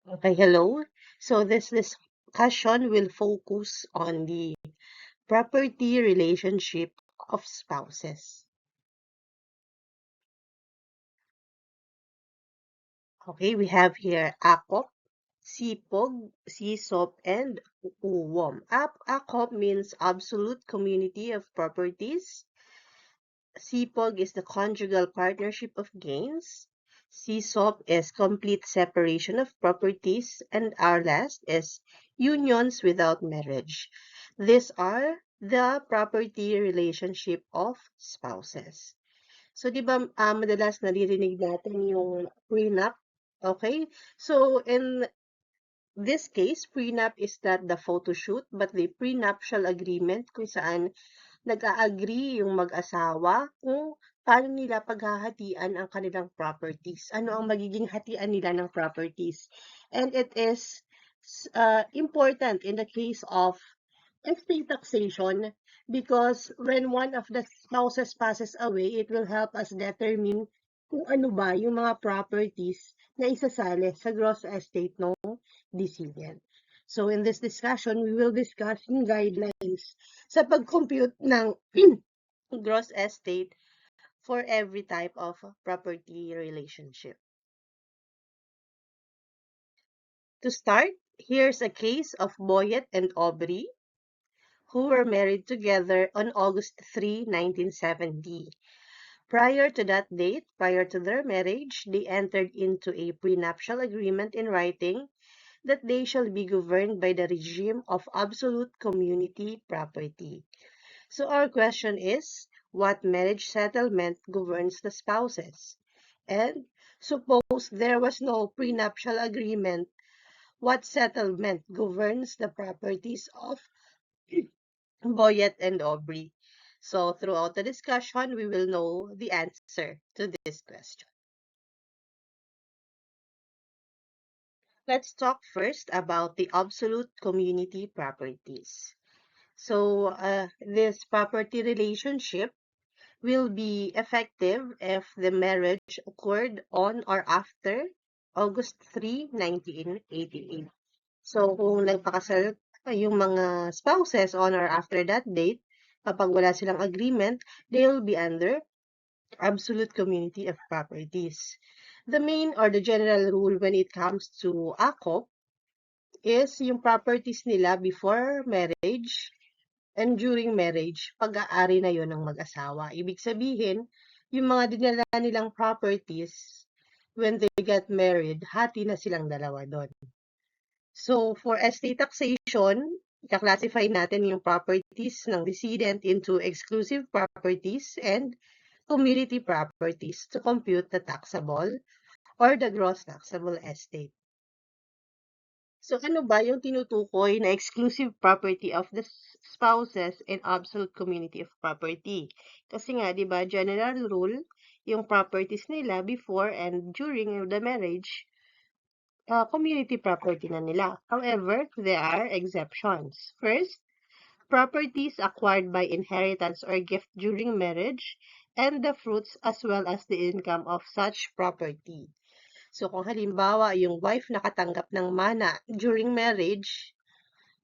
Okay, hello. So this discussion will focus on the property relationship of spouses. Okay, we have here AKOP, SIPOG, SISOP, and UWOM. AKOP means Absolute Community of Properties. SIPOG is the conjugal partnership of gains. SISOP is complete separation of properties. And our last is unions without marriage. These are the property relationship of spouses. So, di ba, madalas naririnig natin yung prenup? Okay? So, in this case, prenup is not the photo shoot, but the prenuptial agreement kung saan nag-a-agree yung mag-asawa kung paano nila paghahatian ang kanilang properties. Ano ang magiging hatian nila ng properties. And it is important in the case of estate taxation because when one of the spouses passes away, it will help us determine kung ano ba yung mga properties na isasali sa gross estate ng decedent. So in this discussion, we will discuss yung guidelines sa pag-compute ng gross estate for every type of property relationship. To start, here's a case of Boyet and Aubrey, who were married together on August 3, 1970. Prior to that date, prior to their marriage, they entered into a prenuptial agreement in writing that they shall be governed by the regime of absolute community property. So our question is, what marriage settlement governs the spouses? And suppose there was no prenuptial agreement, what settlement governs the properties of Boyet and Aubrey? So throughout the discussion, we will know the answer to this question. Let's talk first about the absolute community properties. So this property relationship will be effective if the marriage occurred on or after August 3, 1988. So, kung nagpakasal yung mga spouses on or after that date, kapag wala silang agreement, they'll be under absolute community of properties. The main or the general rule when it comes to AKOP is yung properties nila before marriage and during marriage, pag-aari na yon ng mag-asawa. Ibig sabihin, yung mga dinala nilang properties, when they get married, hati na silang dalawa doon. So, for estate taxation, i-classify natin yung properties ng decedent into exclusive properties and community properties to compute the taxable or the gross taxable estate. So ano ba yung tinutukoy na exclusive property of the spouses and absolute community of property? Kasi nga, di ba, general rule, yung properties nila before and during the marriage, community property na nila. However, there are exceptions. First, properties acquired by inheritance or gift during marriage and the fruits as well as the income of such property. So kung halimbawa yung wife nakatanggap ng mana during marriage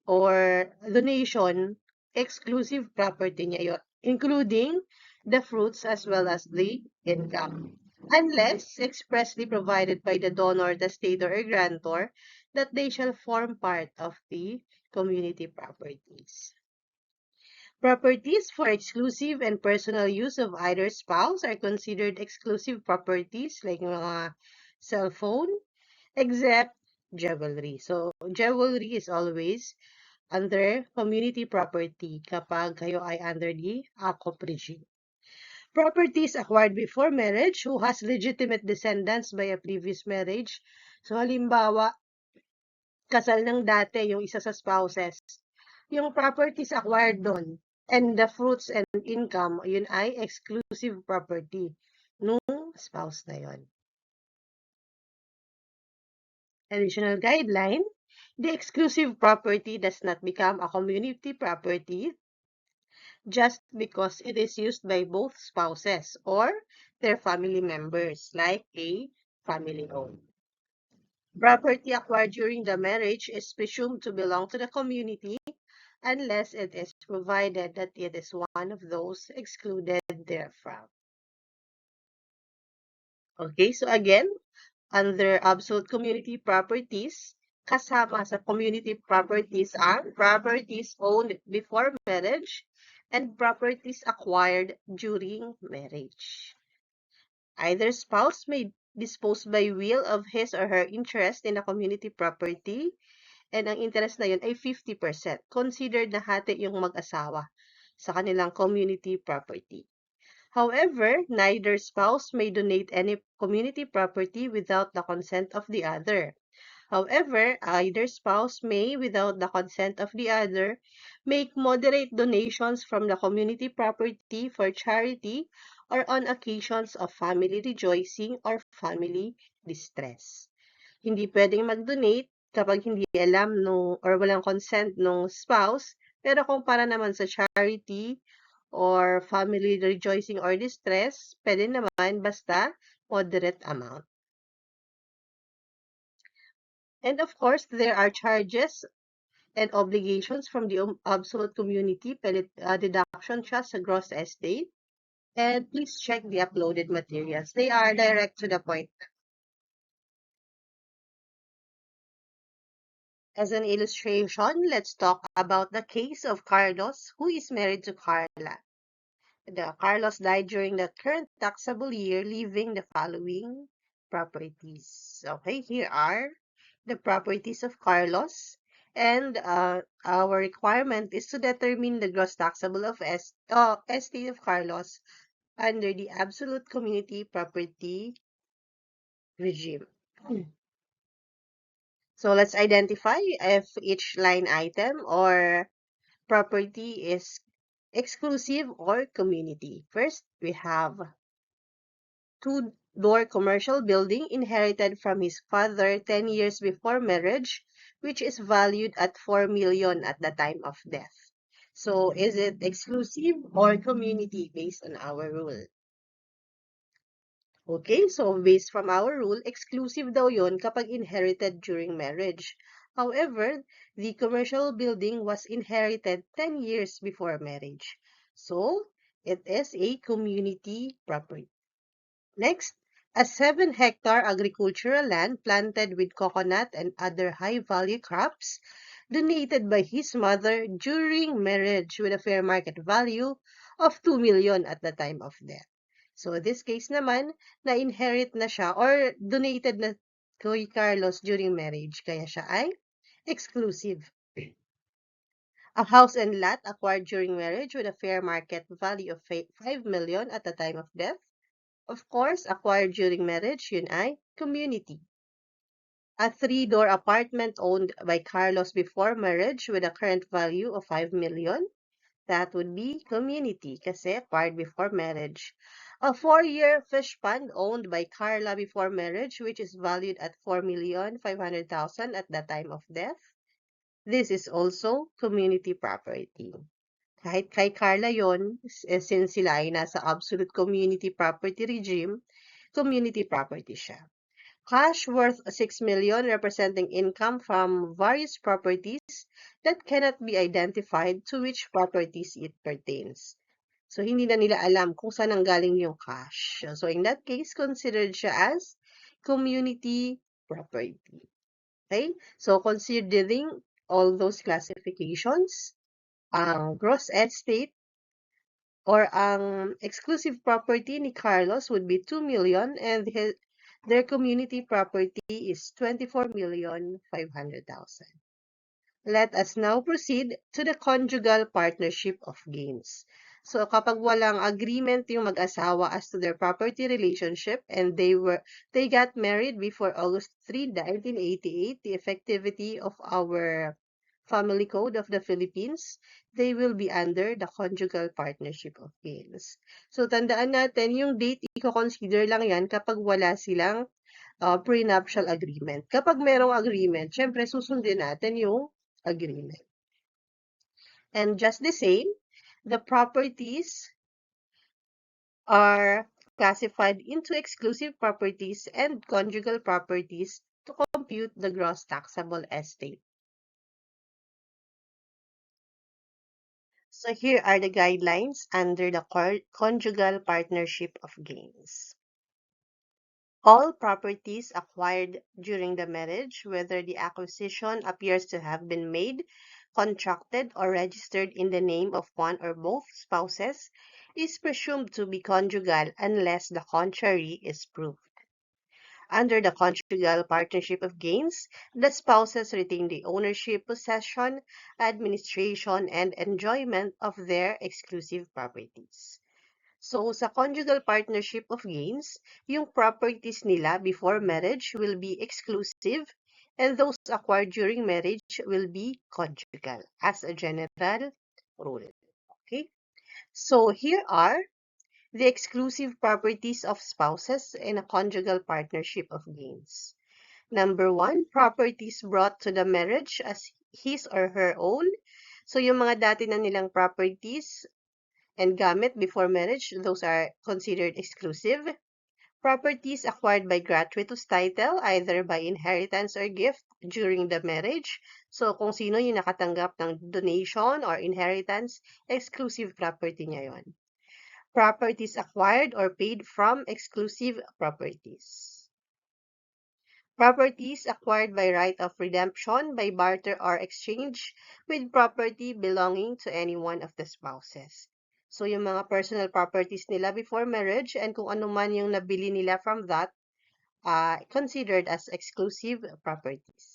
or donation, exclusive property niya yun, including the fruits as well as the income. Unless expressly provided by the donor, the state, or grantor that they shall form part of the community properties. Properties for exclusive and personal use of either spouse are considered exclusive properties like mga cell phone, except jewelry. So, jewelry is always under community property kapag kayo ay under the AKOP regime. Properties acquired before marriage who has legitimate descendants by a previous marriage. So, halimbawa, kasal ng dati yung isa sa spouses. Yung properties acquired doon and the fruits and income, yun ay exclusive property nung spouse na yun. Additional guideline, the exclusive property does not become a community property just because it is used by both spouses or their family members, like a family home. Property acquired during the marriage is presumed to belong to the community unless it is provided that it is one of those excluded therefrom. Okay, so again, under absolute community properties, kasama sa community properties ang properties owned before marriage and properties acquired during marriage. Either spouse may dispose by will of his or her interest in a community property, and ang interest na yun ay 50%. Considered na hati yung mag-asawa sa kanilang community property. However, neither spouse may donate any community property without the consent of the other. However, either spouse may, without the consent of the other, make moderate donations from the community property for charity or on occasions of family rejoicing or family distress. Hindi pwedeng mag-donate kapag hindi alam or walang consent ng spouse, pero kung para naman sa charity or family rejoicing or distress, pwede naman basta moderate amount. And of course, there are charges and obligations from the absolute community, deduction siya sa gross estate. And please check the uploaded materials. They are direct to the point. As an illustration, let's talk about the case of Carlos, who is married to Carla. Carlos died during the current taxable year, leaving the following properties. Okay, here are the properties of Carlos. And our requirement is to determine the gross taxable of estate of Carlos under the absolute community property regime. So let's identify if each line item or property is exclusive or community. First, we have two-door commercial building inherited from his father 10 years before marriage, which is valued at 4 million at the time of death. So, is it exclusive or community based on our rule? Okay, so based from our rule, exclusive daw yon kapag inherited during marriage. However, the commercial building was inherited 10 years before marriage. So, it is a community property. Next, a 7-hectare agricultural land planted with coconut and other high-value crops donated by his mother during marriage with a fair market value of 2 million at the time of death. So, this case naman, na-inherit na siya or donated na kay Carlos during marriage, kaya siya ay exclusive. A house and lot acquired during marriage with a fair market value of 5 million at the time of death. Of course, acquired during marriage, yun ay community. A 3-door apartment owned by Carlos before marriage with a current value of 5 million. That would be community kasi acquired before marriage. A 4-year fish pond owned by Carla before marriage, which is valued at 4,500,000 at the time of death. This is also community property. Kahit kay Carla yon, since sila ay nasa absolute community property regime, community property siya. Cash worth 6 million representing income from various properties that cannot be identified to which properties it pertains. So, hindi na nila alam kung saan nanggaling yung cash. So, in that case, considered siya as community property. Okay? So, considering all those classifications, ang gross estate or ang exclusive property ni Carlos would be 2 million and their community property is 24,500,000. Let us now proceed to the conjugal partnership of gains. So kapag walang agreement yung mag-asawa as to their property relationship and they got married before August 3, 1988, the effectivity of our Family Code of the Philippines, they will be under the conjugal partnership of gains. So tandaan natin yung date, i-consider lang yan kapag wala silang prenuptial agreement. Kapag merong agreement, syempre susundin natin yung agreement. And just the same, the properties are classified into exclusive properties and conjugal properties to compute the gross taxable estate. So here are the guidelines under the conjugal partnership of gains. All properties acquired during the marriage, whether the acquisition appears to have been made, contracted, or registered in the name of one or both spouses, is presumed to be conjugal unless the contrary is proved. Under the conjugal partnership of gains, the spouses retain the ownership, possession, administration, and enjoyment of their exclusive properties. So, sa conjugal partnership of gains, yung properties nila before marriage will be exclusive and those acquired during marriage will be conjugal as a general rule. Okay? So, here are the exclusive properties of spouses in a conjugal partnership of gains. Number one, properties brought to the marriage as his or her own. So, yung mga dati na nilang properties and gamit before marriage, those are considered exclusive. Properties acquired by gratuitous title, either by inheritance or gift during the marriage. So, kung sino yung nakatanggap ng donation or inheritance, exclusive property niya yon. Properties acquired or paid from exclusive properties. Properties acquired by right of redemption, by barter or exchange with property belonging to any one of the spouses. So, yung mga personal properties nila before marriage and kung ano man yung nabili nila from that, considered as exclusive properties.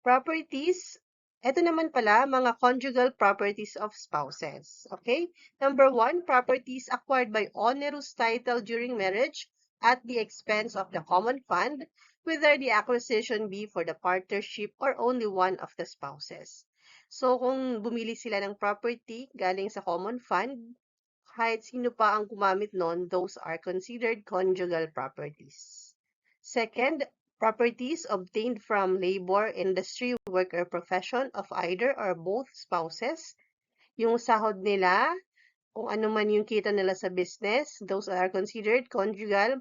Properties, ito naman pala, mga conjugal properties of spouses. Okay? Number one, properties acquired by onerous title during marriage at the expense of the common fund, whether the acquisition be for the partnership or only one of the spouses. So, kung bumili sila ng property galing sa common fund, kahit sino pa ang gumamit nun, those are considered conjugal properties. Second, properties obtained from labor, industry, work, or profession of either or both spouses. Yung sahod nila, kung ano man yung kita nila sa business, those are considered conjugal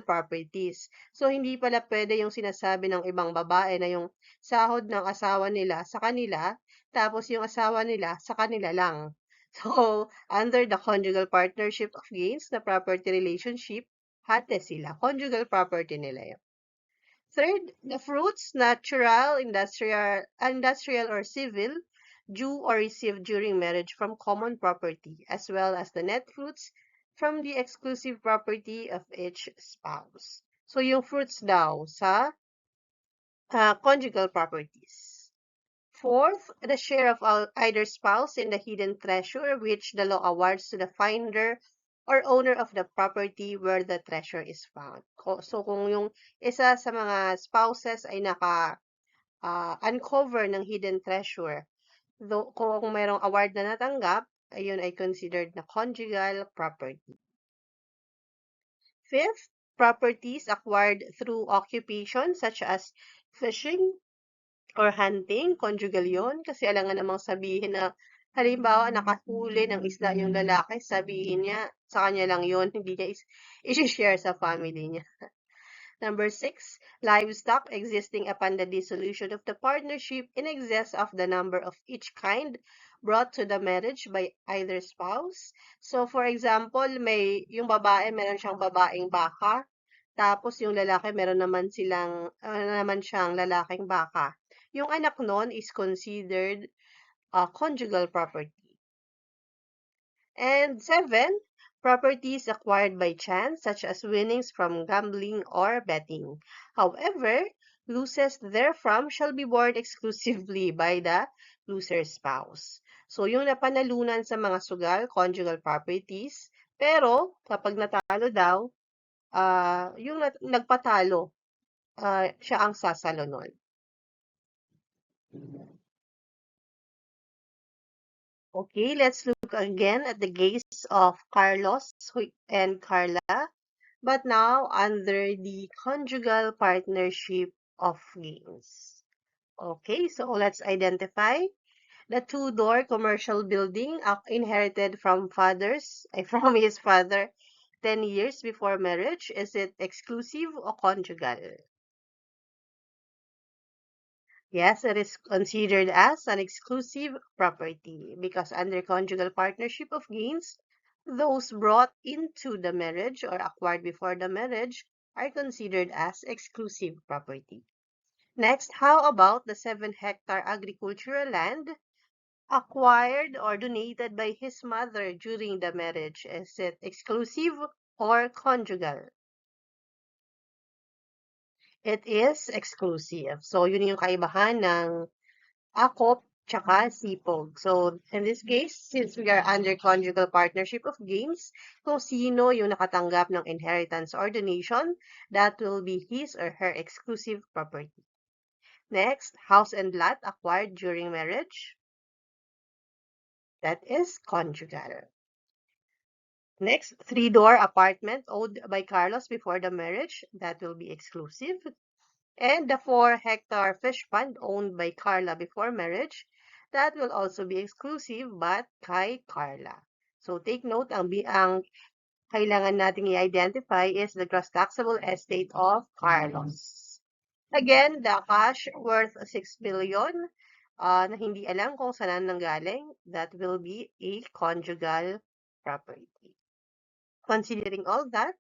properties. So, hindi pala pwede yung sinasabi ng ibang babae na yung sahod ng asawa nila sa kanila, tapos yung asawa nila sa kanila lang. So, under the conjugal partnership of gains na property relationship, hati sila. Conjugal property nila yun. Third, the fruits, natural, industrial or civil, due or received during marriage from common property, as well as the net fruits from the exclusive property of each spouse. So, yung fruits daw sa conjugal properties. Fourth, the share of either spouse in the hidden treasure which the law awards to the finder or owner of the property where the treasure is found. So, kung yung isa sa mga spouses ay uncover ng hidden treasure, kung mayroong award na natanggap, ayun ay considered na conjugal property. Fifth, properties acquired through occupation such as fishing, or hunting, conjugal yun. Kasi alangan namang sabihin na, halimbawa, nakahuli ng isda yung lalaki, sabihin niya, sa kanya lang yun, hindi niya isi-share sa family niya. Number 6, livestock existing upon the dissolution of the partnership in excess of the number of each kind brought to the marriage by either spouse. So, for example, yung babae, meron siyang babaeng baka, tapos yung lalaki, meron naman siyang lalaking baka. Yung anak nun is considered conjugal property. And 7, properties acquired by chance, such as winnings from gambling or betting. However, losses therefrom shall be borne exclusively by the loser's spouse. So, yung napanalunan sa mga sugal, conjugal properties, pero kapag natalo daw, yung nagpatalo, siya ang sasalo nun. Okay, let's look again at the case of Carlos and Carla, but now under the conjugal partnership of gains. Okay, so let's identify the two-door commercial building inherited from from his father, 10 years before marriage, is it exclusive or conjugal? Yes, it is considered as an exclusive property because under conjugal partnership of gains, those brought into the marriage or acquired before the marriage are considered as exclusive property. Next, how about the 7-hectare agricultural land acquired or donated by his mother during the marriage? Is it exclusive or conjugal? It is exclusive. So, yun yung kaibahan ng akop tsaka sipog. So, in this case, since we are under conjugal partnership of gains, kung sino yung nakatanggap ng inheritance or donation, that will be his or her exclusive property. Next, house and lot acquired during marriage. That is conjugal. Next, 3-door apartment owned by Carlos before the marriage. That will be exclusive. And the 4-hectare fish pond owned by Carla before marriage. That will also be exclusive but kay Carla. So take note, ang kailangan nating i-identify is the gross taxable estate of Carlos. Again, the cash worth 6 million na hindi alam kung saan nanggaling, that will be a conjugal property. Considering all that,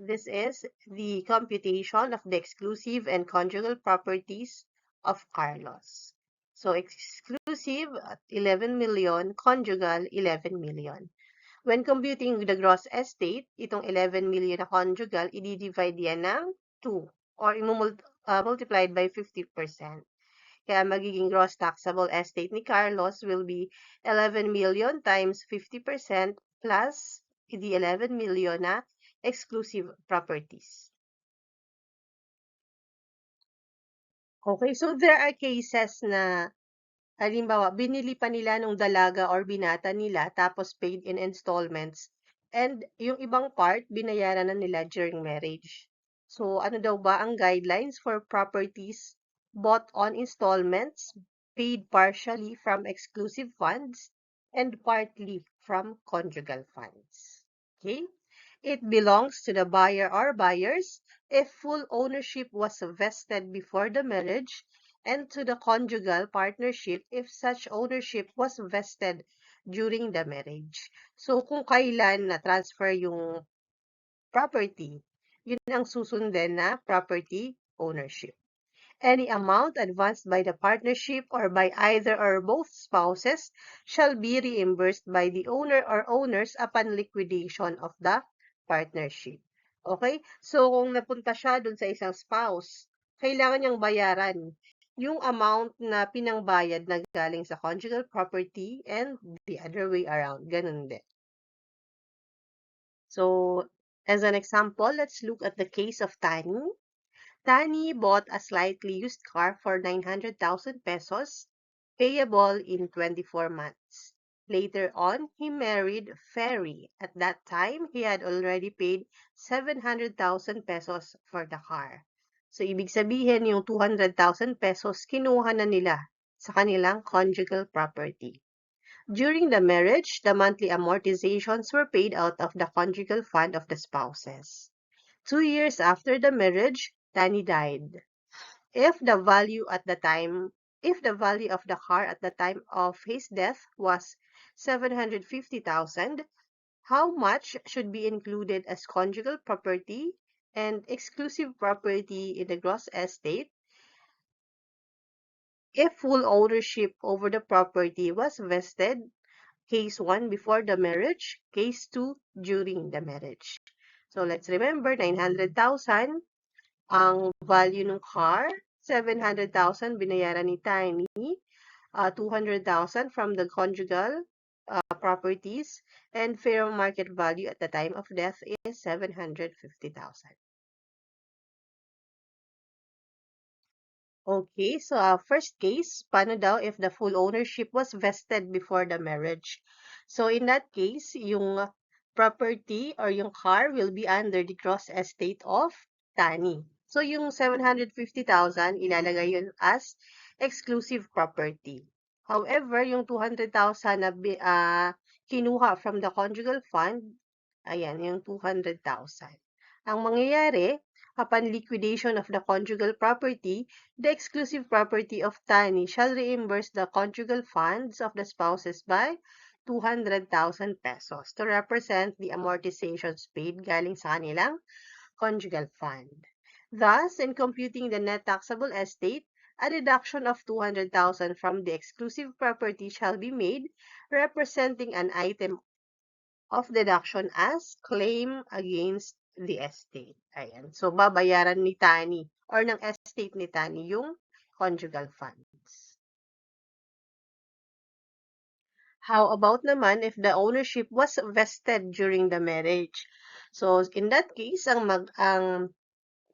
this is the computation of the exclusive and conjugal properties of Carlos. So, exclusive at 11 million, conjugal 11 million. When computing the gross estate, itong 11 million na conjugal, i-divide yan ng 2 or multiplied by 50%. Kaya magiging gross taxable estate ni Carlos will be 11 million times 50% plus the 11 million na exclusive properties. Okay, so there are cases na halimbawa, binili pa nila nung dalaga or binata nila tapos paid in installments. And yung ibang part, binayaran na nila during marriage. So, ano daw ba ang guidelines for properties bought on installments, paid partially from exclusive funds, and partly from conjugal funds? Okay? It belongs to the buyer or buyers if full ownership was vested before the marriage, and to the conjugal partnership if such ownership was vested during the marriage. So, kung kailan na-transfer yung property, yun ang susundin na property ownership. Any amount advanced by the partnership or by either or both spouses shall be reimbursed by the owner or owners upon liquidation of the partnership. Okay? So, kung napunta siya dun sa isang spouse, kailangan niyang bayaran yung amount na pinangbayad na galing sa conjugal property and the other way around. Ganun din. So, as an example, let's look at the case of Tani. Tani bought a slightly used car for 900,000 pesos, payable in 24 months. Later on, he married Ferry. At that time, he had already paid 700,000 pesos for the car. So, ibig sabihin, yung 200,000 pesos, kinuha na nila sa kanilang conjugal property. During the marriage, the monthly amortizations were paid out of the conjugal fund of the spouses. 2 years after the marriage, Danny died. If the value of the car at the time of his death was 750,000, how much should be included as conjugal property and exclusive property in the gross estate if full ownership over the property was vested? Case 1 before the marriage, case 2 during the marriage. So let's remember 900,000 ang value ng car, 700,000 binayaran ni Tiny, 200,000 from the conjugal properties, and fair market value at the time of death is 750,000. Okay, so first case, paano daw if the full ownership was vested before the marriage? So in that case, yung property or yung car will be under the gross estate of Tani. So yung 750,000, ilalagay yun as exclusive property. However, yung 200,000 na kinuha from the conjugal fund, Ayan, yung 200,000. Ang mangyayari, upon liquidation of the conjugal property, the exclusive property of Tani shall reimburse the conjugal funds of the spouses by 200,000 pesos to represent the amortizations paid galing sa kanilang conjugal fund. Thus, in computing the net taxable estate, a deduction of 200,000 from the exclusive property shall be made, representing an item of deduction as claim against the estate. Ayan. So, babayaran ni Tani or ng estate ni Tani yung conjugal funds. How about naman if the ownership was vested during the marriage? So, in that case, ang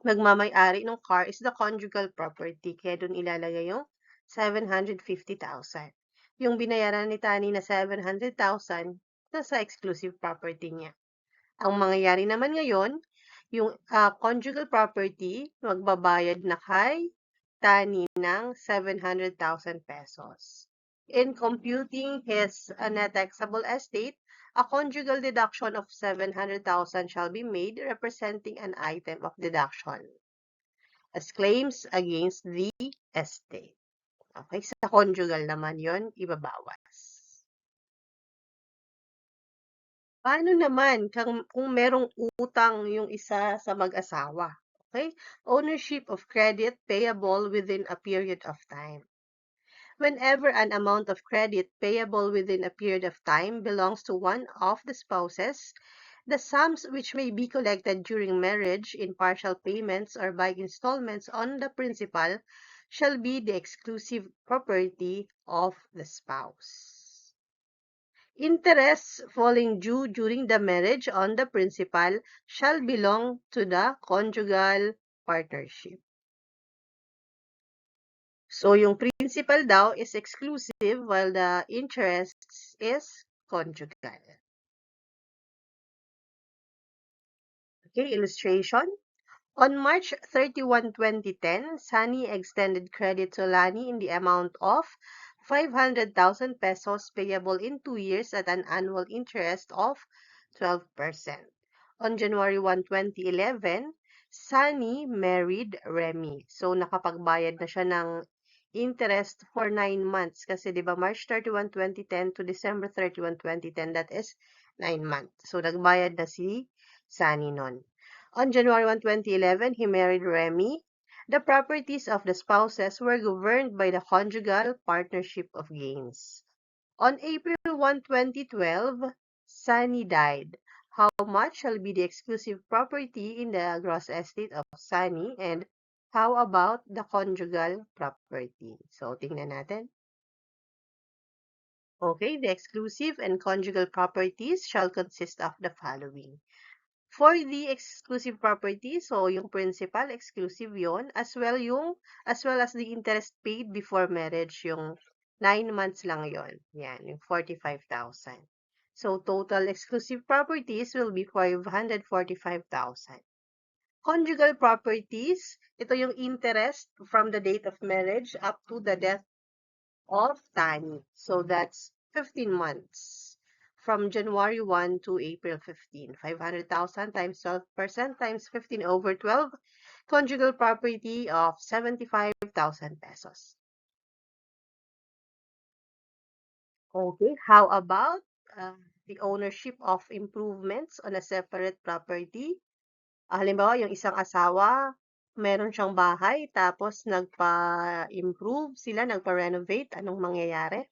nagmamay-ari ng car is the conjugal property. Kaya doon ilalagay yung 750,000. Yung binayaran ni Tani na 700,000, nasa exclusive property niya. Ang mangyayari naman ngayon, yung conjugal property, magbabayad na kay Tani ng 700,000 pesos. In computing his net taxable estate, a conjugal deduction of 700,000 shall be made, representing an item of deduction as claims against the estate. Okay, sa conjugal naman yon ibabawas. Paano naman kung merong utang yung isa sa mag-asawa? Okay? Ownership of credit payable within a period of time. Whenever an amount of credit payable within a period of time belongs to one of the spouses, the sums which may be collected during marriage in partial payments or by installments on the principal shall be the exclusive property of the spouse. Interests falling due during the marriage on the principal shall belong to the conjugal partnership. So, yung principal daw is exclusive while the interests is conjugal. Okay, illustration. On March 31, 2010, Sunny extended credit to Lani in the amount of 500,000 pesos payable in 2 years at an annual interest of 12%. On January 1, 2011, Sunny married Remy. So, nakapagbayad na siya ng interest for 9 months. Kasi, di ba, March 31, 2010 to December 31, 2010, that is 9 months. So, nagbayad na si Sunny nun. On January 1, 2011, he married Remy. The properties of the spouses were governed by the conjugal partnership of gains. On April 1, 2012, Sunny died. How much shall be the exclusive property in the gross estate of Sunny, and how about the conjugal property? So, tingnan natin. Okay, the exclusive and conjugal properties shall consist of the following. For the exclusive property, so yung principal, exclusive yon, as well as the interest paid before marriage, yung 9 months lang yon. Yan, yung 45,000. So, total exclusive properties will be 545,000. Conjugal properties, ito yung interest from the date of marriage up to the death of Tani. So, that's 15 months. From January 1 to April 15. 500,000 times 12% times 15 over 12. Conjugal property of 75,000 pesos. Okay, how about the ownership of improvements on a separate property? Halimbawa, yung isang asawa, meron siyang bahay, tapos nagpa-improve sila, nagpa-renovate, anong mangyayari?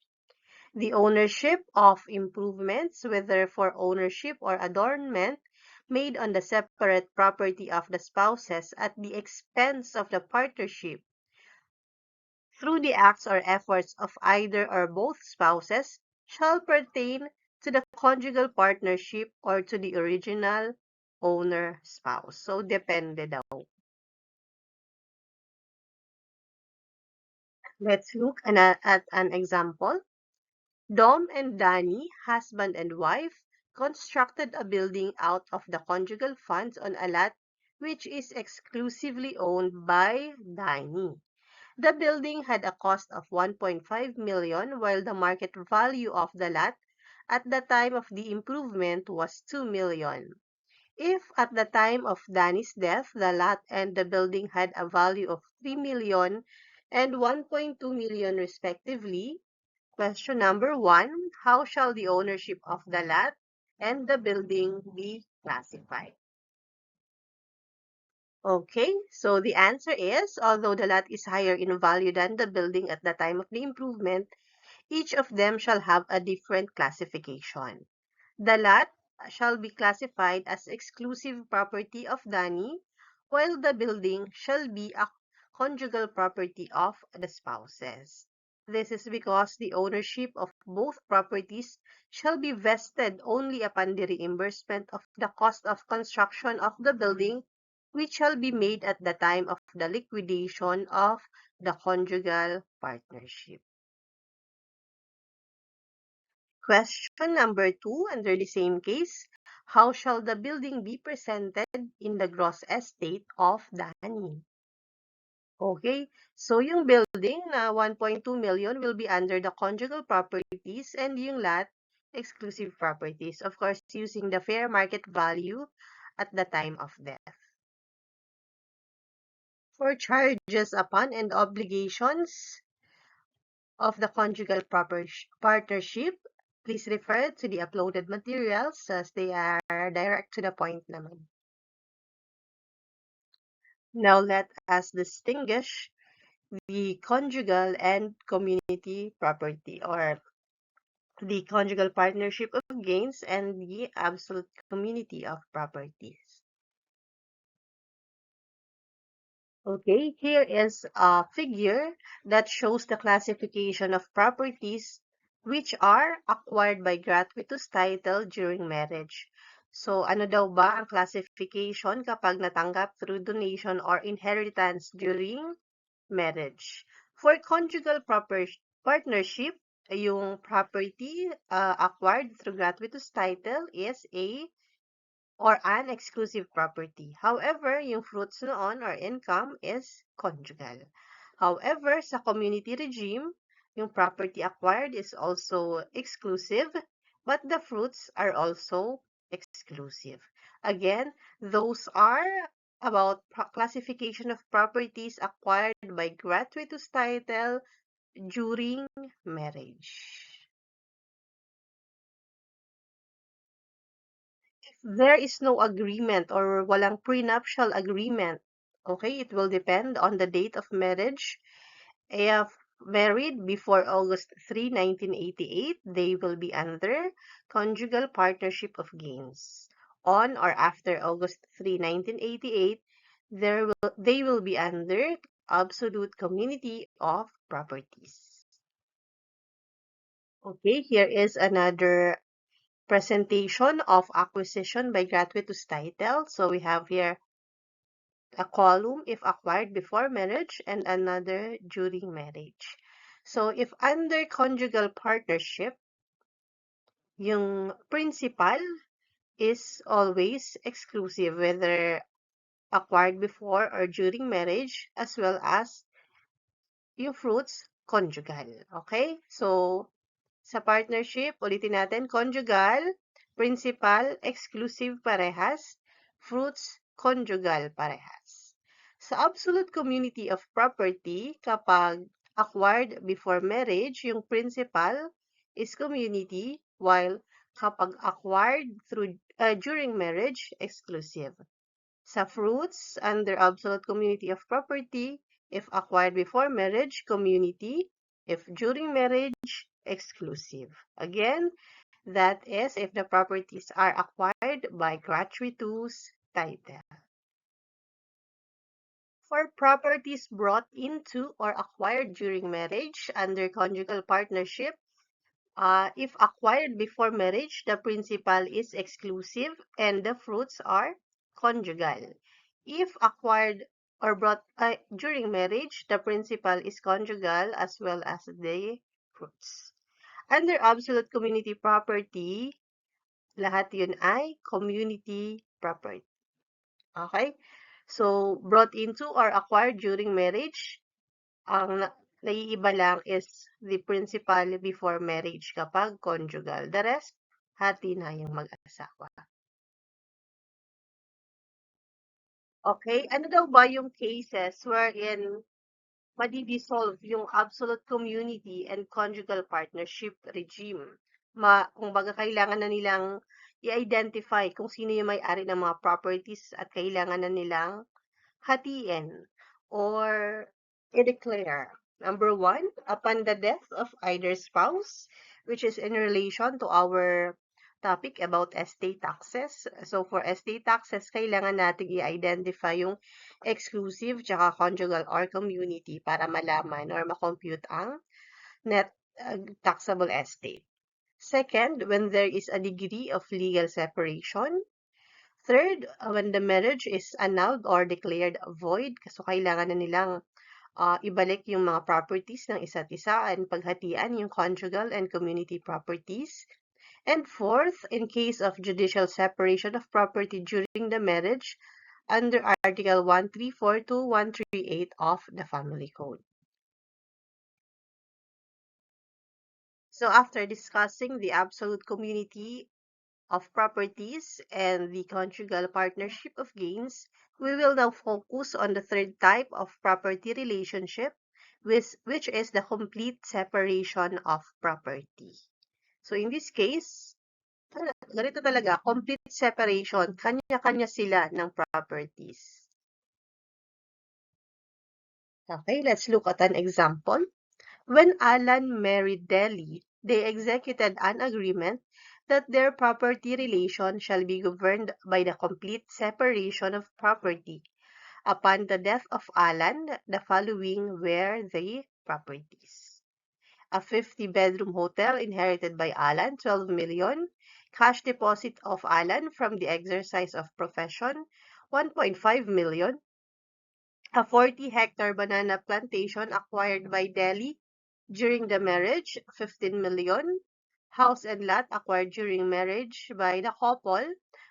The ownership of improvements, whether for ownership or adornment, made on the separate property of the spouses at the expense of the partnership through the acts or efforts of either or both spouses shall pertain to the conjugal partnership or to the original owner spouse. So, depende daw. Let's look at an example. Dom and Danny, husband and wife, constructed a building out of the conjugal funds on a lot which is exclusively owned by Danny. The building had a cost of 1.5 million while the market value of the lot at the time of the improvement was 2 million. If at the time of Danny's death, the lot and the building had a value of 3 million and 1.2 million respectively, question number 1, how shall the ownership of the lot and the building be classified? Okay, so the answer is, although the lot is higher in value than the building at the time of the improvement, each of them shall have a different classification. The lot shall be classified as exclusive property of Danny, while the building shall be a conjugal property of the spouses. This is because the ownership of both properties shall be vested only upon the reimbursement of the cost of construction of the building, which shall be made at the time of the liquidation of the conjugal partnership. Question number 2, under the same case, how shall the building be presented in the gross estate of Danny? Okay, so yung building na 1.2 million will be under the conjugal properties and yung lot, exclusive properties. Of course, using the fair market value at the time of death. For charges upon and obligations of the conjugal partnership, please refer to the uploaded materials as they are direct to the point naman. Now let us distinguish the conjugal and community property, or the conjugal partnership of gains and the absolute community of properties. Okay, here is a figure that shows the classification of properties which are acquired by gratuitous title during marriage. So, ano daw ba ang classification kapag natanggap through donation or inheritance during marriage? For conjugal partnership, yung property acquired through gratuitous title is a or an exclusive property. However, yung fruits noon or income is conjugal. However, sa community regime, yung property acquired is also exclusive, but the fruits are also exclusive. Again, those are about classification of properties acquired by gratuitous title during marriage. There is no agreement or walang prenuptial agreement. Okay, it will depend on the date of marriage. If married before August 3, 1988, they will be under conjugal partnership of gains. On or after August 3, 1988, they will be under absolute community of properties. Okay, here is another presentation of acquisition by gratuitous title. So we have here a column if acquired before marriage and another during marriage. So if under conjugal partnership, yung principal is always exclusive, whether acquired before or during marriage, as well as yung fruits conjugal. Okay? So sa partnership, ulitin natin, conjugal, principal, exclusive parehas, fruits, conjugal parehas. Sa absolute community of property, kapag acquired before marriage, yung principal is community, while kapag acquired during marriage, exclusive. Sa fruits, under absolute community of property, if acquired before marriage, community. If during marriage, exclusive. Again, that is if the properties are acquired by gratuitous title. For properties brought into or acquired during marriage under conjugal partnership, if acquired before marriage, the principal is exclusive and the fruits are conjugal. If acquired or brought during marriage, the principal is conjugal as well as the fruits. Under absolute community property, lahat yun ay community property. Okay? So, brought into or acquired during marriage, ang naiiba lang is the principal before marriage kapag conjugal. The rest, hati na yung mag-asawa. Okay, ano daw ba yung cases wherein madi-dissolve yung absolute community and conjugal partnership regime? Kumbaga kailangan na nilang i-identify kung sino yung may-ari ng mga properties at kailangan na nilang hatiin or i-declare. Number one, upon the death of either spouse, which is in relation to our topic about estate taxes. So for estate taxes, kailangan natin i-identify yung exclusive tsaka conjugal or community para malaman or makompute ang net taxable estate. Second, when there is a degree of legal separation. Third, when the marriage is annulled or declared void, so kailangan na nilang ibalik yung mga properties ng isa't isa and paghatian yung conjugal and community properties. And fourth, in case of judicial separation of property during the marriage under Article 134 to 138 of the Family Code. So after discussing the absolute community of properties and the conjugal partnership of gains, we will now focus on the third type of property relationship, which is the complete separation of property. So in this case, ganito talaga, complete separation, kanya-kanya sila ng properties. Okay, let's look at an example. When Alan married Delhi, they executed an agreement that their property relation shall be governed by the complete separation of property. Upon the death of Alan, the following were the properties. A 50-bedroom hotel inherited by Alan, 12 million. Cash deposit of Alan from the exercise of profession, 1.5 million. A 40-hectare banana plantation acquired by Delhi during the marriage, 15 million. House and lot acquired during marriage by the couple,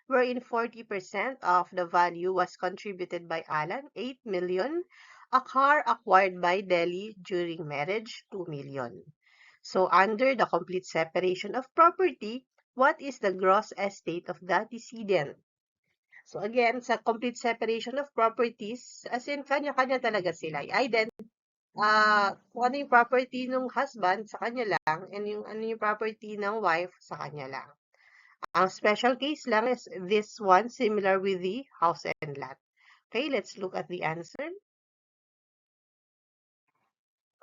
wherein 40% of the value was contributed by Alan, 8 million. A car acquired by Delhi during marriage, 2 million. So under the complete separation of property, what is the gross estate of the decedent? So again, sa complete separation of properties, as in kanya-kanya talaga sila. Kung ano yung property ng husband, sa kanya lang, and yung ano yung property ng wife, sa kanya lang. Ang special case lang is this one, similar with the house and lot. Okay, let's look at the answer.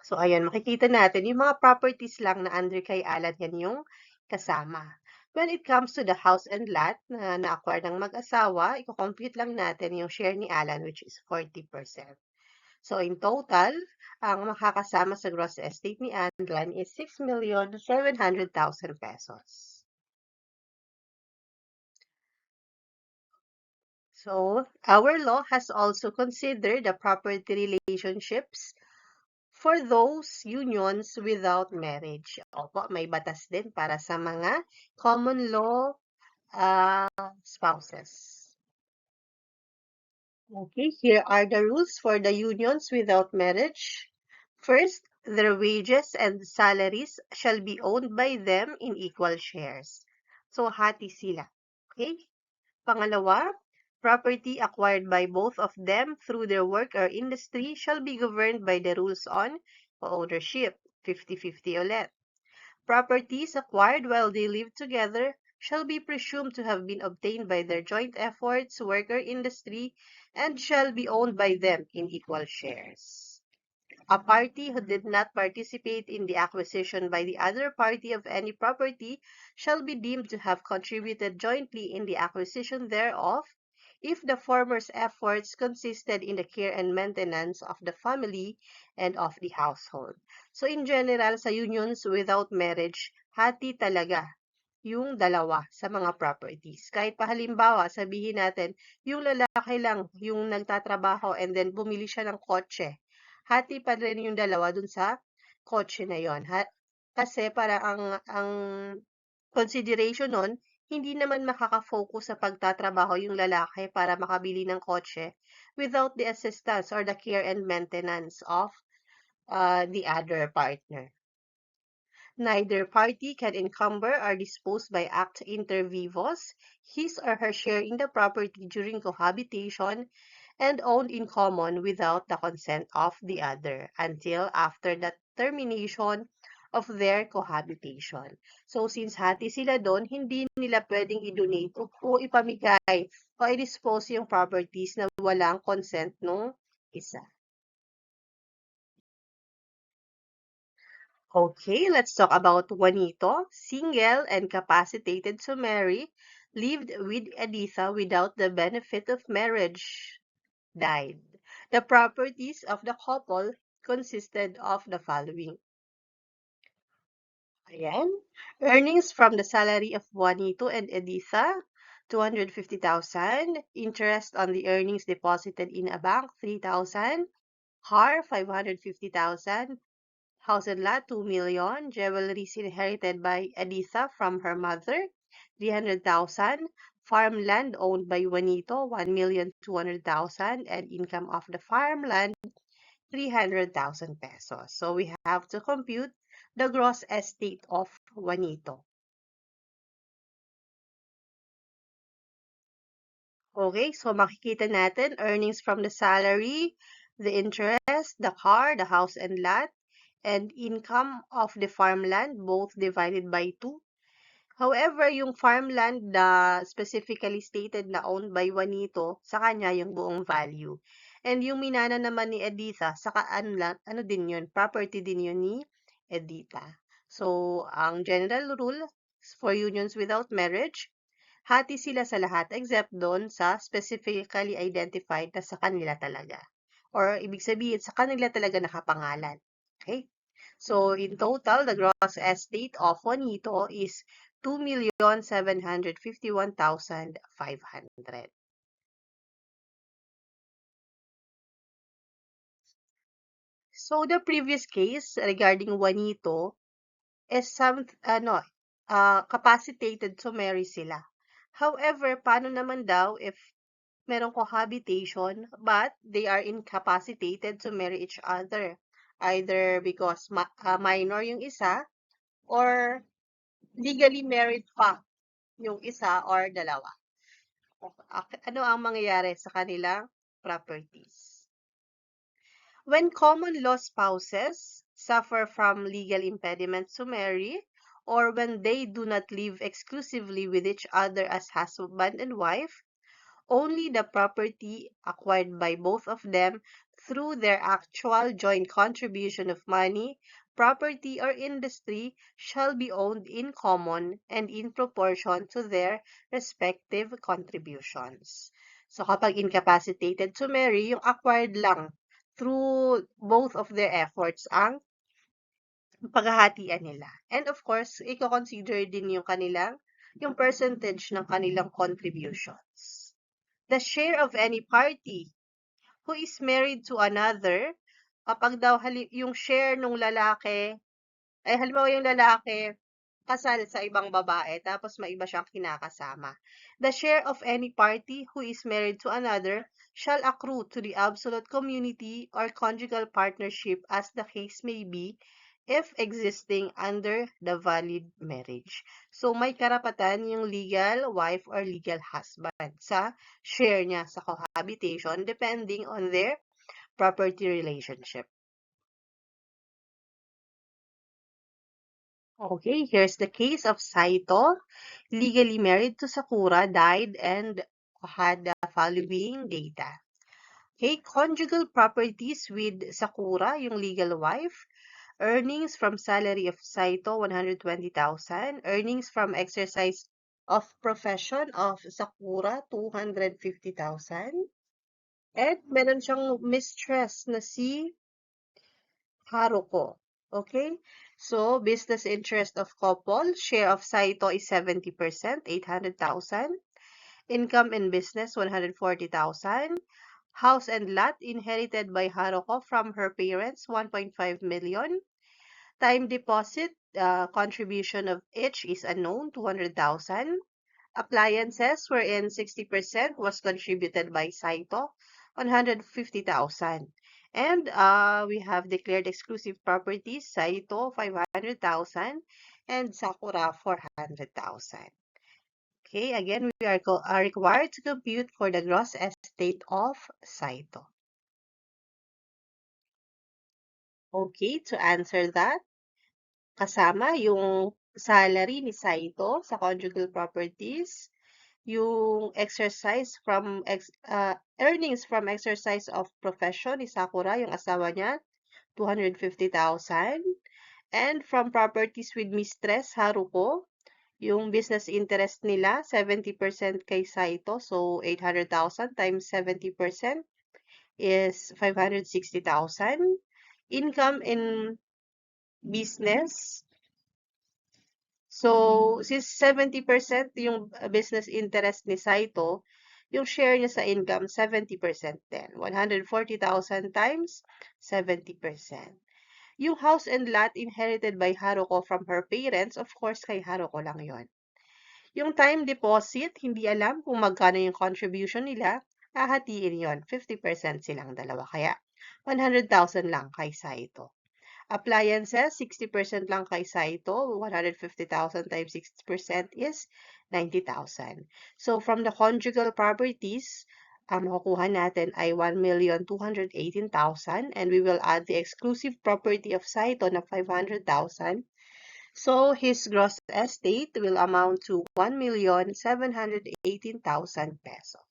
So, ayan, makikita natin, yung mga properties lang na under kay Alan, yan yung kasama. When it comes to the house and lot na na-acquire ng mag-asawa, i-compute lang natin yung share ni Alan, which is 40%. So, in total, ang makakasama sa gross estate ni Alan is 6,700,000 pesos. So, our law has also considered the property relationships for those unions without marriage. Opo, may batas din para sa mga common law spouses. Okay, here are the rules for the unions without marriage. First, their wages and salaries shall be owned by them in equal shares. So, hati sila. Okay? Pangalawa, property acquired by both of them through their work or industry shall be governed by the rules on ownership. 50-50 ulit. Properties acquired while they live together shall be presumed to have been obtained by their joint efforts, work or industry, and shall be owned by them in equal shares. A party who did not participate in the acquisition by the other party of any property shall be deemed to have contributed jointly in the acquisition thereof, if the former's efforts consisted in the care and maintenance of the family and of the household. So in general, sa unions without marriage, hati talaga yung dalawa sa mga properties. Kahit pa halimbawa, sabihin natin, yung lalaki lang yung nagtatrabaho and then bumili siya ng kotse. Hati pa rin yung dalawa dun sa kotse na yon. Kasi para ang consideration nun, hindi naman makaka-focus sa pagtatrabaho yung lalaki para makabili ng kotse without the assistance or the care and maintenance of the other partner. Neither party can encumber or dispose by act inter vivos his or her share in the property during cohabitation and owned in common without the consent of the other until after the termination of their cohabitation. So since hati sila doon, hindi nila pwedeng i-donate o ipamigay o i-dispose yung properties na walang consent nung isa. Okay, let's talk about Juanito, single and capacitated to marry, lived with Editha without the benefit of marriage, died. The properties of the couple consisted of the following. Ayan. Earnings from the salary of Juanito and Editha, 250,000. Interest on the earnings deposited in a bank, 3,000. Car, 550,000. House and lot, 2 million. Jewelries inherited by Editha from her mother, 300,000. Farmland owned by Juanito, 1,200,000. And income of the farmland, 300,000 pesos. So we have to compute the gross estate of Juanito. Okay, so makikita natin earnings from the salary, the interest, the car, the house and lot, and income of the farmland, both divided by 2. However, yung farmland na specifically stated na owned by Juanito, sa kanya yung buong value. And yung minana naman ni Editha, saka ano din yun, property din yun ni Editha. So, ang general rule for unions without marriage, hati sila sa lahat except doon sa specifically identified na sa kanila talaga. Or ibig sabihin, sa kanila talaga nakapangalan. Okay? So, in total, the gross estate of Juanito is 2,751,500. So, the previous case regarding Juanito is capacitated to marry sila. However, paano naman daw if merong cohabitation but they are incapacitated to marry each other? Either because minor yung isa or legally married pa yung isa or dalawa. Ano ang mangyayari sa kanilang properties? When common law spouses suffer from legal impediments to marry, or when they do not live exclusively with each other as husband and wife, only the property acquired by both of them through their actual joint contribution of money, property, or industry shall be owned in common and in proportion to their respective contributions. So kapag incapacitated to marry, yung acquired lang through both of their efforts ang paghahatian nila. And of course, i-consider din yung percentage ng kanilang contributions. The share of any party who is married to another, kapag daw yung share nung lalaki, ay halimbawa yung lalaki, kasal sa ibang babae, tapos may iba siyang kinakasama. The share of any party who is married to another shall accrue to the absolute community or conjugal partnership as the case may be, if existing under the valid marriage. So, may karapatan yung legal wife or legal husband sa share niya sa cohabitation depending on their property relationship. Okay, here's the case of Saito, legally married to Sakura, died and had the following data. Okay, conjugal properties with Sakura, yung legal wife. Earnings from salary of Saito, 120,000. Earnings from exercise of profession of Sakura, 250,000. And meron siyang mistress na si Haruko. Okay? So, business interest of couple, share of Saito is 70%, 800,000. Income in business, 140,000. House and lot inherited by Haruko from her parents, 1.5 million. Time deposit, contribution of each is unknown, 200,000. Appliances wherein 60% was contributed by Saito, 150,000. And we have declared exclusive properties, Saito 500,000 and Sakura 400,000. Okay, again, we are required to compute for the gross estate of Saito. Okay, to answer that, kasama yung salary ni Saito sa conjugal properties, yung earnings from exercise of profession ni Sakura, yung asawa niya, 250,000. And from properties with Mistress Haruko, yung business interest nila, 70% kay Saito. So, 800,000 times 70% is 560,000. Income in business. So, since 70% yung business interest ni Saito, yung share niya sa income, 70% din. 140,000 times 70%. Yung house and lot inherited by Haruko from her parents, of course, kay Haruko lang yon. Yung time deposit, hindi alam kung magkano yung contribution nila, hahatiin yon. 50% silang dalawa. Kaya, 100,000 lang kay Saito. Appliances, 60% lang kay Saito. 150,000 times 60% is 90,000. So, from the conjugal properties, ang makukuha natin ay 1,218,000 and we will add the exclusive property of Saito na 500,000. So, his gross estate will amount to 1,718,000 pesos.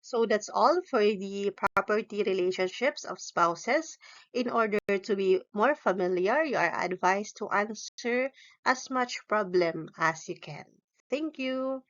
So that's all for the property relationships of spouses. In order to be more familiar, you are advised to answer as much problem as you can. Thank you.